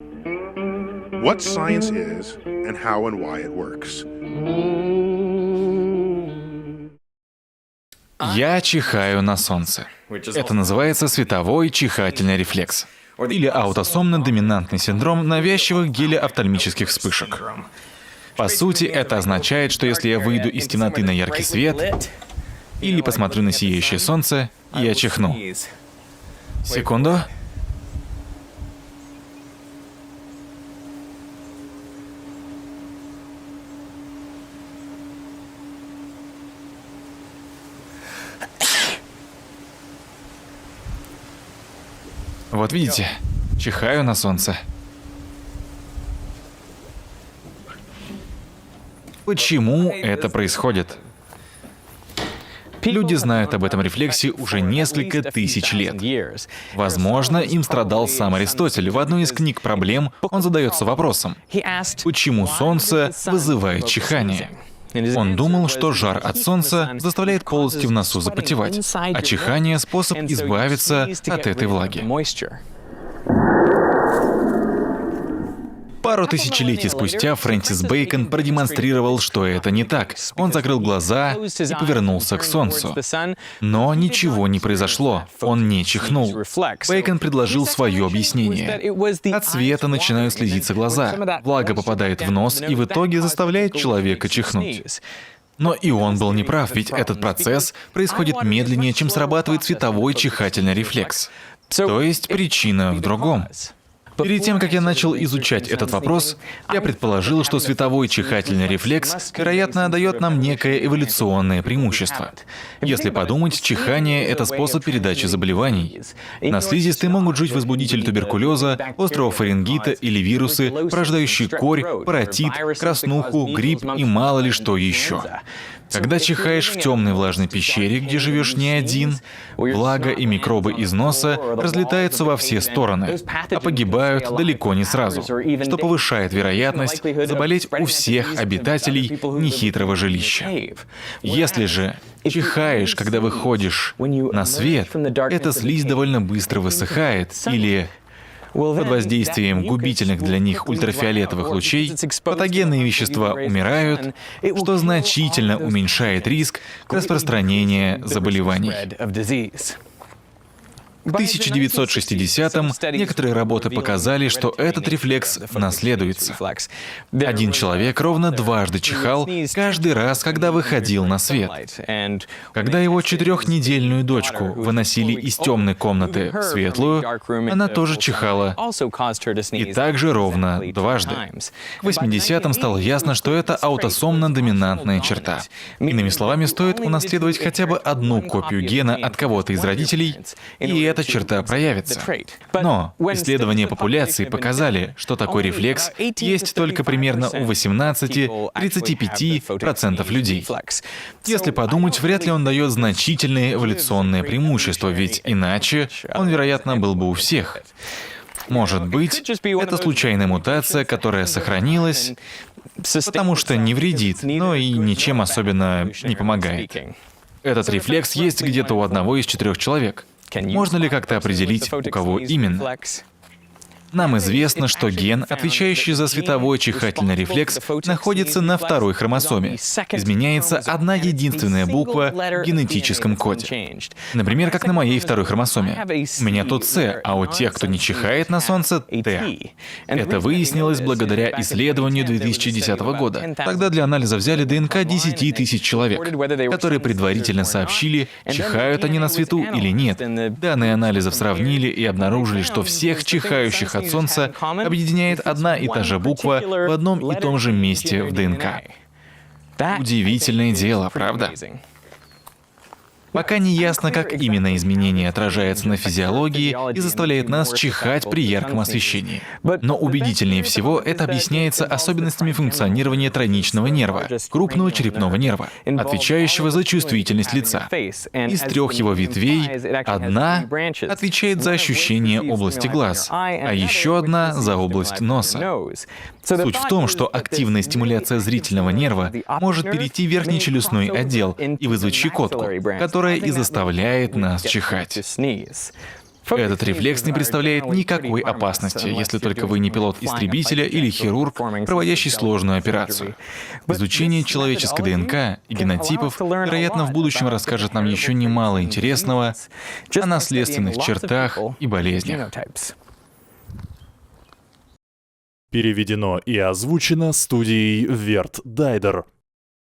What science is and how and why it works. Я чихаю на солнце. Это называется световой чихательный рефлекс. Или аутосомно-доминантный синдром навязчивых гелиофтальмических вспышек. По сути, это означает, что если я выйду из темноты на яркий свет или посмотрю на сияющее солнце, я чихну. Секунду. Вот видите, чихаю на солнце. Почему это происходит? Люди знают об этом рефлексе уже несколько тысяч лет. Возможно, им страдал сам Аристотель. В одной из книг «Проблем» он задается вопросом, почему солнце вызывает чихание? Он думал, что жар от солнца заставляет полости в носу запотевать, а чихание — способ избавиться от этой влаги. Пару тысячелетий спустя Фрэнсис Бэкон продемонстрировал, что это не так. Он закрыл глаза и повернулся к солнцу. Но ничего не произошло. Он не чихнул. Бэкон предложил свое объяснение. От света начинают слезиться глаза. Влага попадает в нос и в итоге заставляет человека чихнуть. Но и он был неправ, ведь этот процесс происходит медленнее, чем срабатывает световой чихательный рефлекс. То есть причина в другом. Перед тем, как я начал изучать этот вопрос, я предположил, что световой чихательный рефлекс, вероятно, дает нам некое эволюционное преимущество. Если подумать, чихание — это способ передачи заболеваний. На слизистой могут жить возбудители туберкулеза, острого фарингита или вирусы, порождающие корь, паротит, краснуху, грипп и мало ли что еще. Когда чихаешь в темной влажной пещере, где живешь не один, влага и микробы из носа разлетаются во все стороны, а погибают далеко не сразу, что повышает вероятность заболеть у всех обитателей нехитрого жилища. Если же чихаешь, когда выходишь на свет, эта слизь довольно быстро высыхает или под воздействием губительных для них ультрафиолетовых лучей патогенные вещества умирают, что значительно уменьшает риск распространения заболеваний. К 1960-м некоторые работы показали, что этот рефлекс наследуется. Один человек ровно дважды чихал каждый раз, когда выходил на свет. Когда его 4-недельную дочку выносили из темной комнаты в светлую, она тоже чихала. И также ровно дважды. К 80-м стало ясно, что это аутосомно-доминантная черта. Иными словами, стоит унаследовать хотя бы одну копию гена от кого-то из родителей, и эта черта проявится. Но исследования популяции показали, что такой рефлекс есть только примерно у 18-35% людей. Если подумать, вряд ли он дает значительные эволюционные преимущества, ведь иначе он, вероятно, был бы у всех. Может быть, это случайная мутация, которая сохранилась, потому что не вредит, но и ничем особенно не помогает. Этот рефлекс есть где-то у 1 из 4 человек. Можно ли как-то определить, у кого именно? Нам известно, что ген, отвечающий за световой чихательный рефлекс, находится на 2-й хромосоме. Изменяется одна единственная буква в генетическом коде. Например, как на моей 2-й хромосоме. У меня тут С, а у тех, кто не чихает на солнце, Т. Это выяснилось благодаря исследованию 2010 года. Тогда для анализа взяли ДНК 10 тысяч человек, которые предварительно сообщили, чихают они на свету или нет. Данные анализов сравнили и обнаружили, что всех чихающих от солнца объединяет одна и та же буква в одном и том же месте в ДНК. Удивительное дело, правда? Пока не ясно, как именно изменение отражается на физиологии и заставляет нас чихать при ярком освещении. Но убедительнее всего это объясняется особенностями функционирования тройничного нерва, крупного черепного нерва, отвечающего за чувствительность лица. Из 3 его ветвей одна отвечает за ощущение области глаз, а еще одна — за область носа. Суть в том, что активная стимуляция зрительного нерва может перейти в верхнечелюстной отдел и вызвать щекотку, которая и заставляет нас чихать. Этот рефлекс не представляет никакой опасности, если только вы не пилот истребителя или хирург, проводящий сложную операцию. Изучение человеческой ДНК и генотипов, вероятно, в будущем расскажет нам еще немало интересного о наследственных чертах и болезнях. Переведено и озвучено студией Верт Дайдер.